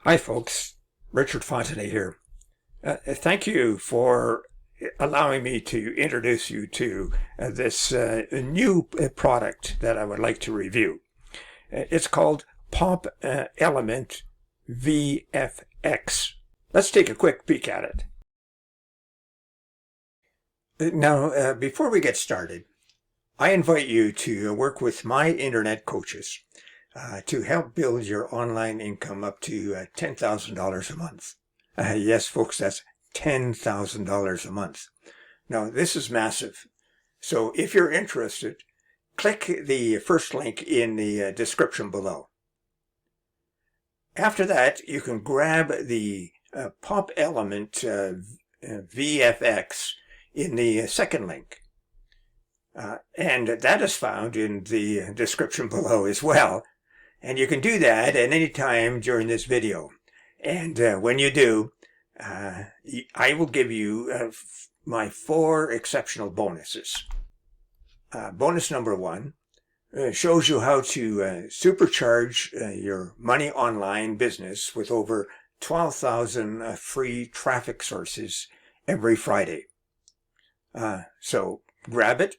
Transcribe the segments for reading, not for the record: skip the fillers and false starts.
Hi folks, Richard Fontenay here. Thank you for allowing me to introduce you to this new product that I would like to review. It's called Pop Element VFX. Let's take a quick peek at it. Now, before we get started, I invite you to work with my internet coaches to help build your online income up to $10,000 a month. Yes, folks, that's $10,000 a month. Now, this is massive. So if you're interested, click the first link in the description below. After that, you can grab the Pop Element VFX in the second link. And that is found in the description below as well. And you can do that at any time during this video. And when you do, I will give you my 4 exceptional bonuses. Bonus number 1 shows you how to supercharge your money online business with over 12,000 free traffic sources every Friday. So grab it,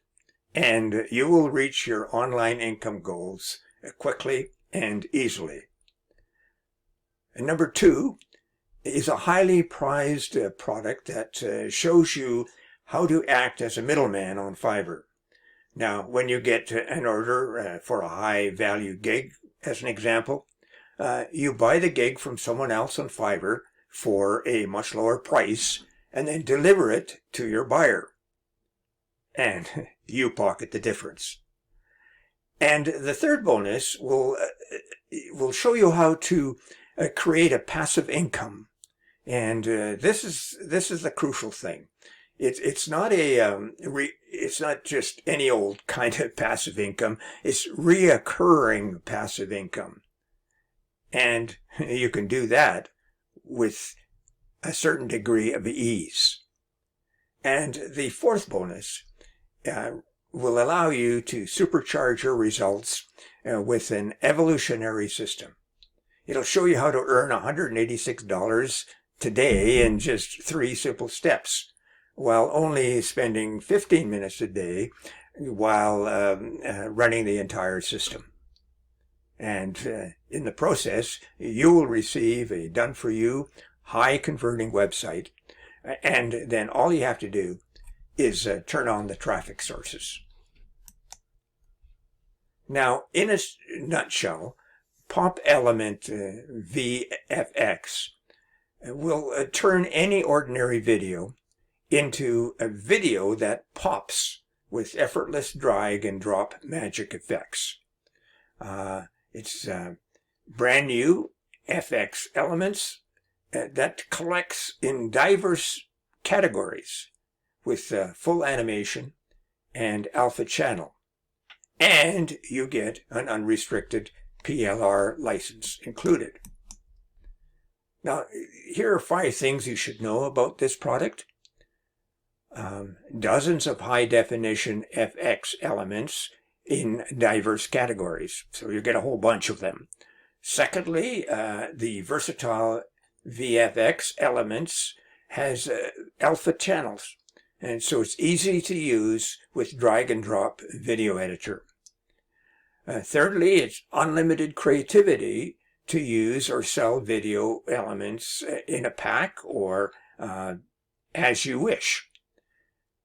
and you will reach your online income goals quickly and easily. And number 2 is a highly prized product that shows you how to act as a middleman on Fiverr. Now, when you get an order for a high-value gig, as an example, you buy the gig from someone else on Fiverr for a much lower price and then deliver it to your buyer. And you pocket the difference. And the third bonus will show you how to create a passive income. And this is the crucial thing. It's not it's not just any old kind of passive income. It's reoccurring passive income. And you can do that with a certain degree of ease. And the fourth bonus will allow you to supercharge your results with an evolutionary system. It'll show you how to earn $186 today in just 3 simple steps, while only spending 15 minutes a day while running the entire system. And in the process, you will receive a done-for-you, high-converting website, and then all you have to do is turn on the traffic sources. Now, in a nutshell, Pop Element VFX will turn any ordinary video into a video that pops with effortless drag and drop magic effects. It's brand new FX elements that collects in diverse categories with full animation and alpha channel. And you get an unrestricted PLR license included. Now, here are 5 things you should know about this product. Dozens of high-definition FX elements in diverse categories, so you get a whole bunch of them. Secondly, the versatile VFX elements has alpha channels, and so it's easy to use with drag and drop video editor. Thirdly, it's unlimited creativity to use or sell video elements in a pack or as you wish,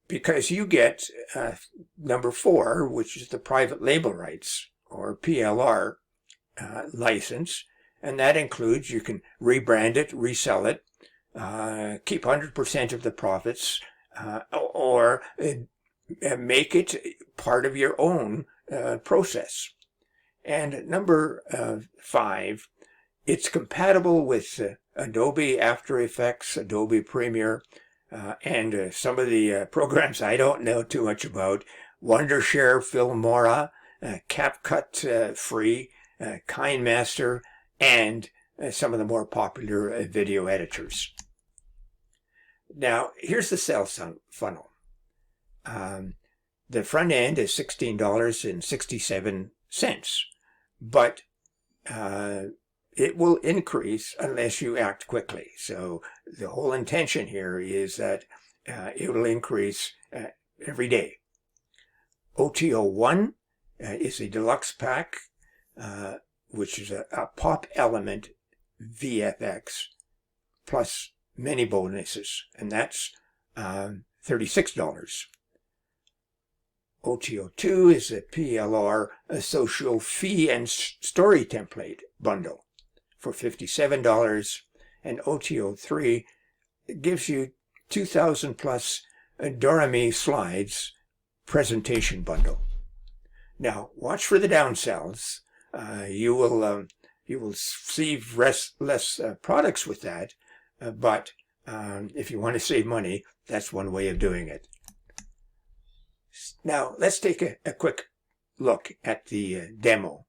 because you get number 4, which is the private label rights or PLR license, and that includes you can rebrand it, resell it, keep 100% of the profits, or make it part of your own process. And number 5, it's compatible with Adobe After Effects, Adobe Premiere, and some of the programs I don't know too much about, Wondershare, Filmora, CapCut Free, KineMaster, and some of the more popular video editors. Now, here's the sales funnel. The front end is $16.67, but it will increase unless you act quickly. So the whole intention here is that it will increase every day. OTO1 is a deluxe pack, which is a Pop Element VFX plus many bonuses, and that's $36. OTO2 is a PLR, a social fee and story template bundle for $57, and OTO3 gives you 2,000 plus Dorami slides presentation bundle. Now, watch for the downsells. You will see less products with that, but if you want to save money, that's one way of doing it. Now, let's take a quick look at the demo.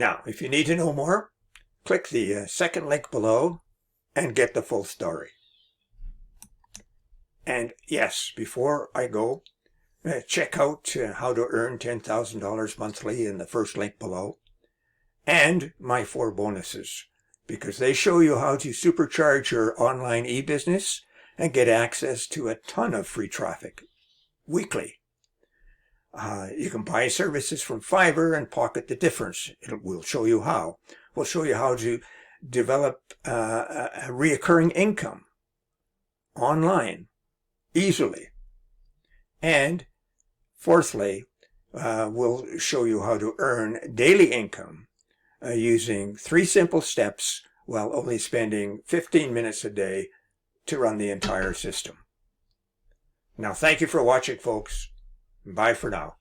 Now, if you need to know more, click the second link below and get the full story. And yes, before I go, check out how to earn $10,000 monthly in the first link below, and my 4 bonuses, because they show you how to supercharge your online e-business and get access to a ton of free traffic weekly. You can buy services from Fiverr and pocket the difference. We'll show you how. We'll show you how to develop a reoccurring income online easily. And fourthly, we'll show you how to earn daily income using 3 simple steps while only spending 15 minutes a day to run the entire system. Now, thank you for watching, folks. Bye for now.